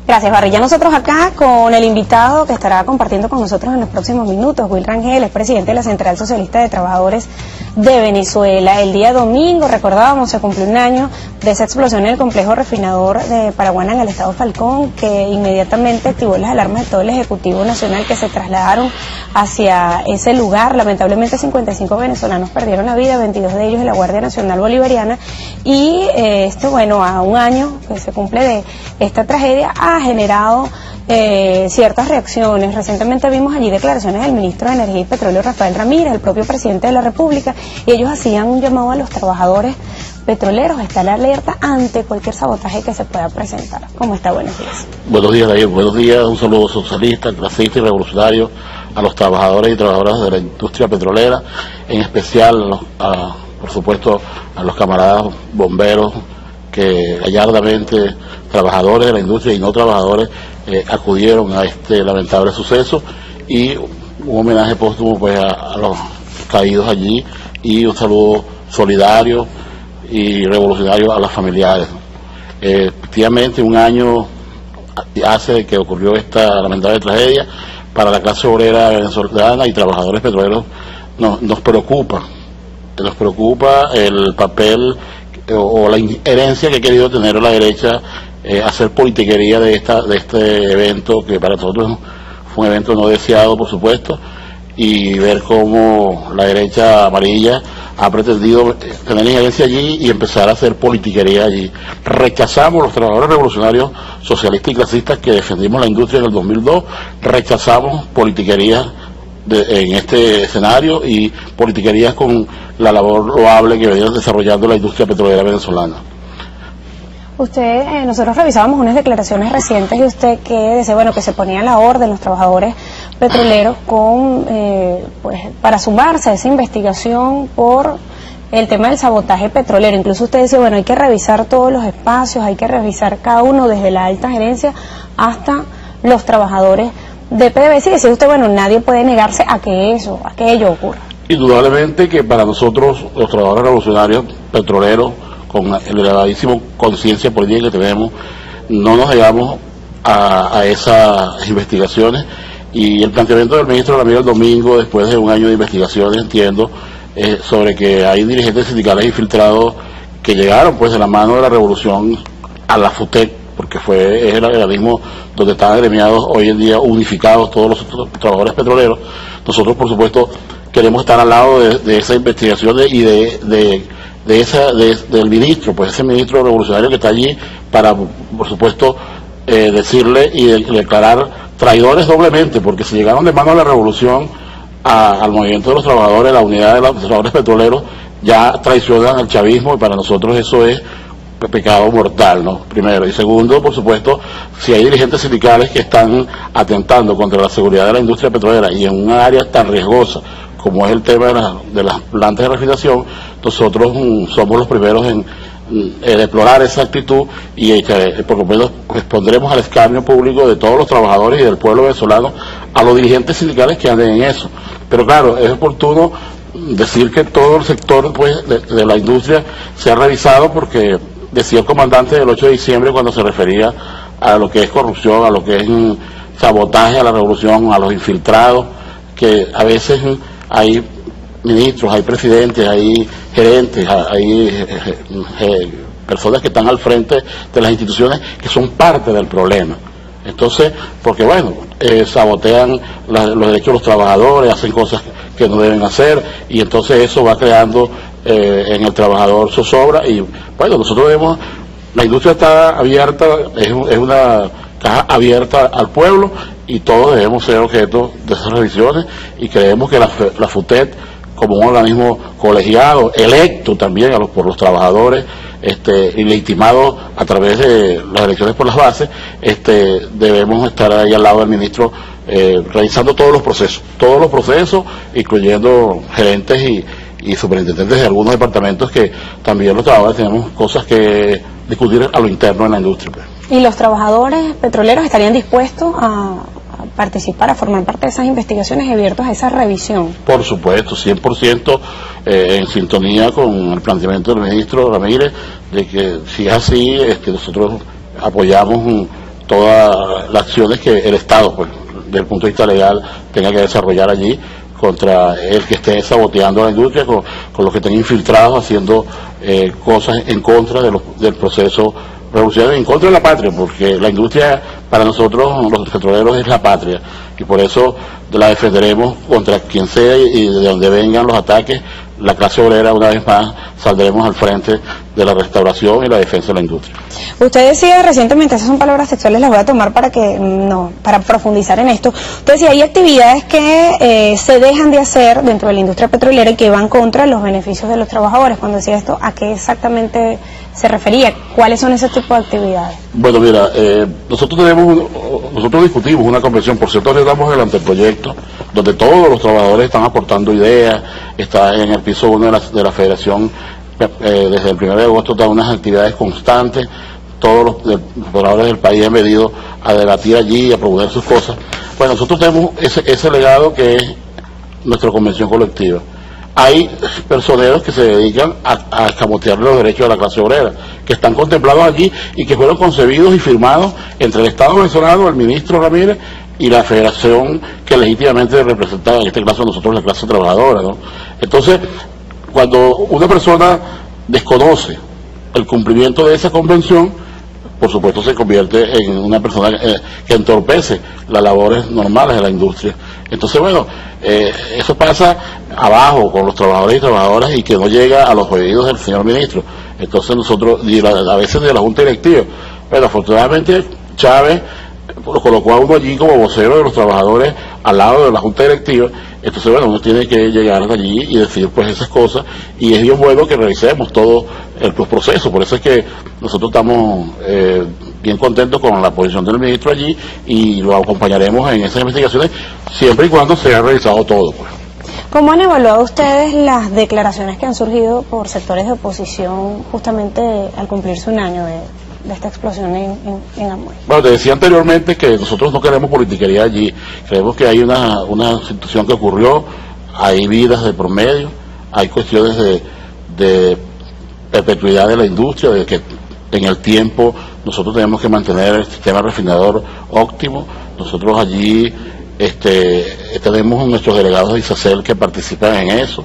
Gracias, Barry. Ya nosotros acá con el invitado que estará compartiendo con nosotros en los próximos minutos, Will Rangel, es presidente de la Central Socialista de Trabajadores de Venezuela. El día domingo, recordábamos, se cumplió un año de esa explosión en el complejo refinador de Paraguaná en el estado Falcón, que inmediatamente activó las alarmas de todo el Ejecutivo Nacional, que se trasladaron hacia ese lugar. Lamentablemente 55 venezolanos perdieron la vida, 22 de ellos en la Guardia Nacional Bolivariana, y a un año que se cumple de esta tragedia, ha generado ciertas reacciones. Recientemente vimos allí declaraciones del ministro de Energía y Petróleo, Rafael Ramírez, el propio presidente de la República, y ellos hacían un llamado a los trabajadores petroleros a estar alerta ante cualquier sabotaje que se pueda presentar. ¿Cómo está? Buenos días. Buenos días, David. Buenos días. Un saludo socialista, clasista y revolucionario a los trabajadores y trabajadoras de la industria petrolera, en especial, por supuesto, a los camaradas bomberos que gallardamente, trabajadores de la industria y no trabajadores, acudieron a este lamentable suceso, y un homenaje póstumo pues a los caídos allí, y un saludo solidario y revolucionario a las familiares. Efectivamente, un año hace que ocurrió esta lamentable tragedia. Para la clase obrera venezolana y trabajadores petroleros nos preocupa el papel o la injerencia que ha querido tener la derecha, hacer politiquería de este evento, que para nosotros fue un evento no deseado, por supuesto, y ver cómo la derecha amarilla ha pretendido tener injerencia allí y empezar a hacer politiquería allí. Rechazamos, los trabajadores revolucionarios socialistas y clasistas que defendimos la industria en el 2002, rechazamos politiquería en este escenario, y politiquerías con la labor loable que venía desarrollando la industria petrolera venezolana. Nosotros revisábamos unas declaraciones recientes de usted que decía, que se ponía a la orden los trabajadores petroleros para sumarse a esa investigación por el tema del sabotaje petrolero. Incluso usted decía, hay que revisar todos los espacios, hay que revisar cada uno, desde la alta gerencia hasta los trabajadores de PDVSA, y decía usted, nadie puede negarse a que ello ocurra. Indudablemente que para nosotros, los trabajadores revolucionarios petroleros, con el elevadísimo conciencia política que tenemos, no nos negamos a esas investigaciones, y el planteamiento del ministro Ramírez el domingo, después de un año de investigaciones, entiendo, sobre que hay dirigentes sindicales infiltrados que llegaron de la mano de la revolución a la FUTEC, porque es el organismo donde están agremiados hoy en día, unificados todos los trabajadores petroleros. Nosotros, por supuesto, queremos estar al lado de esa investigación y del ministro, ese ministro revolucionario que está allí, para, por supuesto, decirle y declarar traidores doblemente, porque si llegaron de mano a la revolución, al movimiento de los trabajadores, la unidad de los trabajadores petroleros, ya traicionan al chavismo, y para nosotros eso es pecado mortal, ¿no? Primero. Y segundo, por supuesto, si hay dirigentes sindicales que están atentando contra la seguridad de la industria petrolera, y en un área tan riesgosa como es el tema de las plantas de refinación, nosotros somos los primeros en deplorar esa actitud, y por lo menos respondremos al escarnio público de todos los trabajadores y del pueblo venezolano a los dirigentes sindicales que anden en eso. Pero claro, es oportuno decir que todo el sector de la industria se ha revisado, porque decía el comandante del 8 de diciembre, cuando se refería a lo que es corrupción, a lo que es sabotaje a la revolución, a los infiltrados, que a veces hay ministros, hay presidentes, hay gerentes, hay personas que están al frente de las instituciones que son parte del problema. Entonces, porque sabotean los derechos de los trabajadores, hacen cosas que no deben hacer, y entonces eso va creando en el trabajador zozobra, y nosotros vemos, la industria está abierta, es una caja abierta al pueblo, y todos debemos ser objeto de esas revisiones, y creemos que la FUTEC, como un organismo colegiado, electo también por los trabajadores, y legitimado a través de las elecciones por las bases, debemos estar ahí al lado del ministro, revisando todos los procesos, incluyendo gerentes y superintendentes de algunos departamentos, que también los trabajadores tenemos cosas que discutir a lo interno en la industria. ¿Y los trabajadores petroleros estarían dispuestos a participar, a formar parte de esas investigaciones y abiertos a esa revisión? Por supuesto, 100% en sintonía con el planteamiento del ministro Ramírez, de que si es así, nosotros apoyamos todas las acciones que el Estado, pues, desde el punto de vista legal, tenga que desarrollar allí contra el que esté saboteando la industria, con los que estén infiltrados haciendo cosas en contra del proceso revolucionario, en contra de la patria, porque la industria para nosotros, los petroleros, es la patria, y por eso la defenderemos contra quien sea y de donde vengan los ataques. La clase obrera, una vez más, saldremos al frente de la restauración y la defensa de la industria. Usted decía recientemente, esas son palabras textuales, las voy a tomar para profundizar en esto. Usted decía, hay actividades que se dejan de hacer dentro de la industria petrolera y que van contra los beneficios de los trabajadores. Cuando decía esto, ¿a qué exactamente se refería? ¿Cuáles son ese tipo de actividades? Bueno, mira, nosotros discutimos una convención, por cierto, le damos el anteproyecto, donde todos los trabajadores están aportando ideas, está en el piso 1 de la Federación, desde el 1 de agosto da unas actividades constantes, todos los trabajadores del país han venido a debatir allí, a proponer sus cosas. Bueno, nosotros tenemos ese legado que es nuestra convención colectiva. Hay personeros que se dedican a escamotear los derechos de la clase obrera, que están contemplados allí y que fueron concebidos y firmados entre el Estado venezolano, el ministro Ramírez, y la federación que legítimamente representa, en este caso nosotros, la clase trabajadora, ¿no? Entonces, cuando una persona desconoce el cumplimiento de esa convención, por supuesto se convierte en una persona que entorpece las labores normales de la industria. Entonces, bueno, eso pasa abajo con los trabajadores y trabajadoras y que no llega a los oídos del señor ministro. Entonces nosotros, a veces de la Junta Directiva, pero afortunadamente Chávez lo colocó a uno allí como vocero de los trabajadores al lado de la Junta Directiva. Entonces, bueno, uno tiene que llegar allí y decir pues esas cosas, y es bien bueno que revisemos todos los procesos. Por eso es que nosotros estamos bien contentos con la posición del ministro allí y lo acompañaremos en esas investigaciones siempre y cuando se haya revisado todo, pues. ¿Cómo han evaluado ustedes las declaraciones que han surgido por sectores de oposición justamente al cumplirse un año de esta explosión en Amway? Bueno, te decía anteriormente que nosotros no queremos politiquería allí. Creemos que hay una situación que ocurrió, hay vidas de promedio, hay cuestiones de perpetuidad de la industria, de que en el tiempo nosotros tenemos que mantener el sistema refinador óptimo. Nosotros allí tenemos nuestros delegados de ISACEL que participan en eso.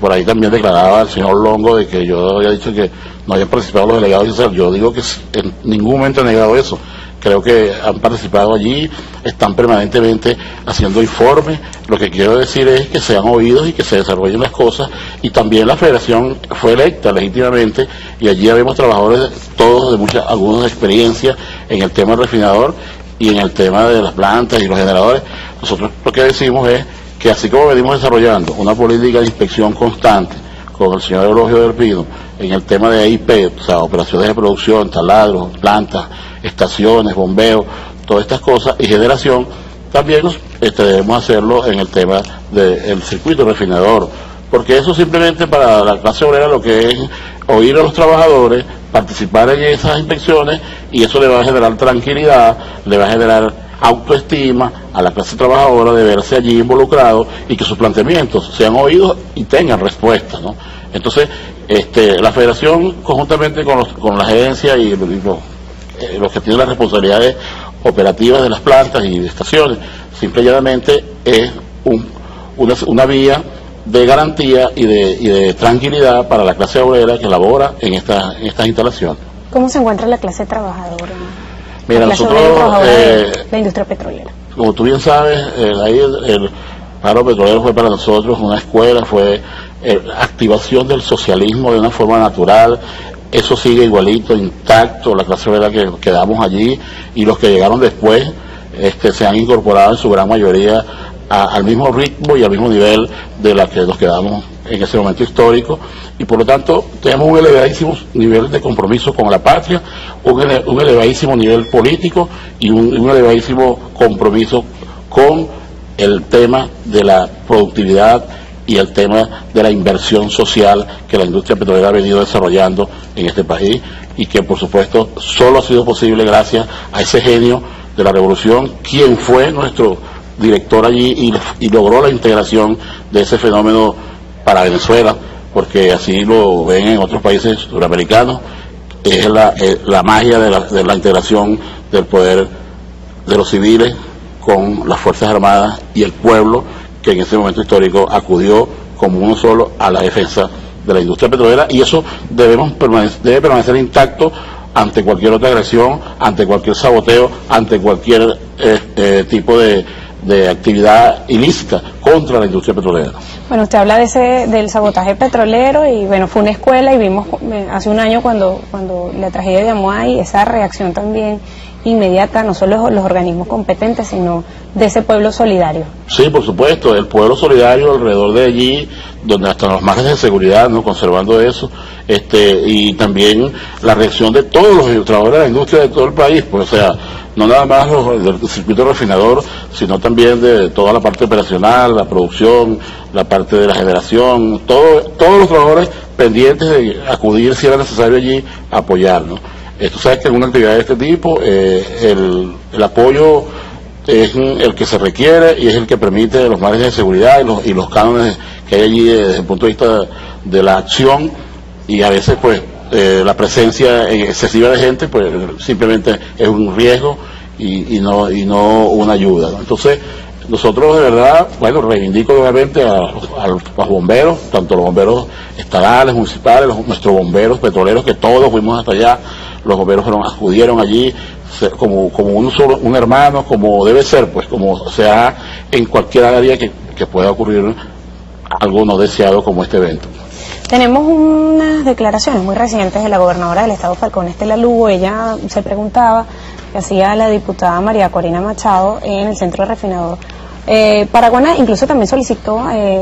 Por ahí también declaraba el señor Longo de que yo había dicho que no habían participado los delegados de ISACEL. Yo digo que en ningún momento he negado eso. Creo que han participado allí, están permanentemente haciendo informes. Lo que quiero decir es que sean oídos y que se desarrollen las cosas. Y también la federación fue electa legítimamente y allí habemos trabajadores todos de algunos de experiencia en el tema refinador y en el tema de las plantas y los generadores. Nosotros lo que decimos es que así como venimos desarrollando una política de inspección constante con el señor Eulogio del Pino en el tema de AIP, o sea, operaciones de producción, taladros, plantas, estaciones, bombeo, todas estas cosas, y generación, también debemos hacerlo en el tema del circuito refinador, porque eso simplemente para la clase obrera lo que es oír a los trabajadores, participar en esas inspecciones, y eso le va a generar tranquilidad, le va a generar autoestima a la clase trabajadora de verse allí involucrado y que sus planteamientos sean oídos y tengan respuesta, ¿no? Entonces, la federación conjuntamente con la agencia y los que tienen las responsabilidades operativas de las plantas y de estaciones, simple y llanamente es una vía de garantía y de tranquilidad para la clase obrera que labora en estas instalaciones. ¿Cómo se encuentra la clase trabajadora? Mira, nosotros, la industria petrolera. Como tú bien sabes, ahí el paro petrolero fue para nosotros una escuela, fue activación del socialismo de una forma natural. Eso sigue igualito, intacto, la clase obrera que quedamos allí y los que llegaron después se han incorporado en su gran mayoría al mismo ritmo y al mismo nivel de la que nos quedamos en ese momento histórico, y por lo tanto tenemos un elevadísimo nivel de compromiso con la patria, un elevadísimo nivel político y un elevadísimo compromiso con el tema de la productividad y el tema de la inversión social que la industria petrolera ha venido desarrollando en este país, y que por supuesto solo ha sido posible gracias a ese genio de la revolución, quien fue nuestro director allí y logró la integración de ese fenómeno para Venezuela, porque así lo ven en otros países suramericanos, es la magia de la integración del poder de los civiles con las Fuerzas Armadas y el pueblo que en ese momento histórico acudió como uno solo a la defensa de la industria petrolera, y eso debe permanecer intacto ante cualquier otra agresión, ante cualquier saboteo, ante cualquier tipo de actividad ilícita contra la industria petrolera. Bueno, usted habla del sabotaje petrolero y bueno, fue una escuela y vimos hace un año cuando la tragedia de Amuay, esa reacción también inmediata, no solo los organismos competentes, sino de ese pueblo solidario. Sí, por supuesto, el pueblo solidario alrededor de allí, donde hasta los márgenes de seguridad, ¿no?, conservando eso, y también la reacción de todos los trabajadores de la industria de todo el país, pues, o sea, no nada más del circuito refinador, sino también de toda la parte operacional, la producción, la parte de la generación, todos los trabajadores pendientes de acudir si era necesario allí a apoyar, ¿no? Tú sabes que en una actividad de este tipo el apoyo es el que se requiere y es el que permite los márgenes de seguridad y los cánones que hay allí desde el punto de vista de la acción, y a veces pues la presencia excesiva de gente pues simplemente es un riesgo y no una ayuda, ¿no? Entonces nosotros de verdad, bueno, reivindico nuevamente a los bomberos, tanto los bomberos estatales, municipales, nuestros bomberos petroleros, que todos fuimos hasta allá. Los bomberos acudieron allí como un hermano, como debe ser, pues como sea en cualquier área que pueda ocurrir algo no deseado como este evento. Tenemos unas declaraciones muy recientes de la gobernadora del estado, Falcón Estela Lugo. Ella se preguntaba, que hacía la diputada María Corina Machado en el centro refinador. Paraguaná incluso también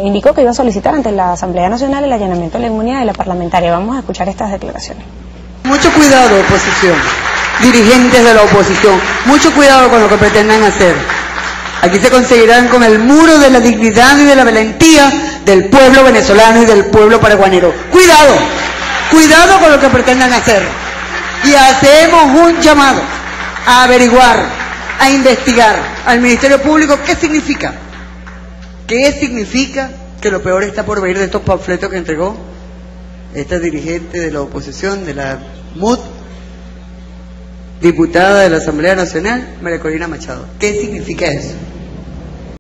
indicó que iba a solicitar ante la Asamblea Nacional el allanamiento de la inmunidad de la parlamentaria. Vamos a escuchar estas declaraciones. Mucho cuidado, oposición, dirigentes de la oposición, mucho cuidado con lo que pretendan hacer. Aquí se conseguirán con el muro de la dignidad y de la valentía del pueblo venezolano y del pueblo paraguanero. Cuidado, cuidado con lo que pretendan hacer. Y hacemos un llamado a averiguar, a investigar al Ministerio Público qué significa que lo peor está por venir de estos panfletos que entregó esta dirigente de la oposición, de la MUD, diputada de la Asamblea Nacional, María Corina Machado. ¿Qué significa eso?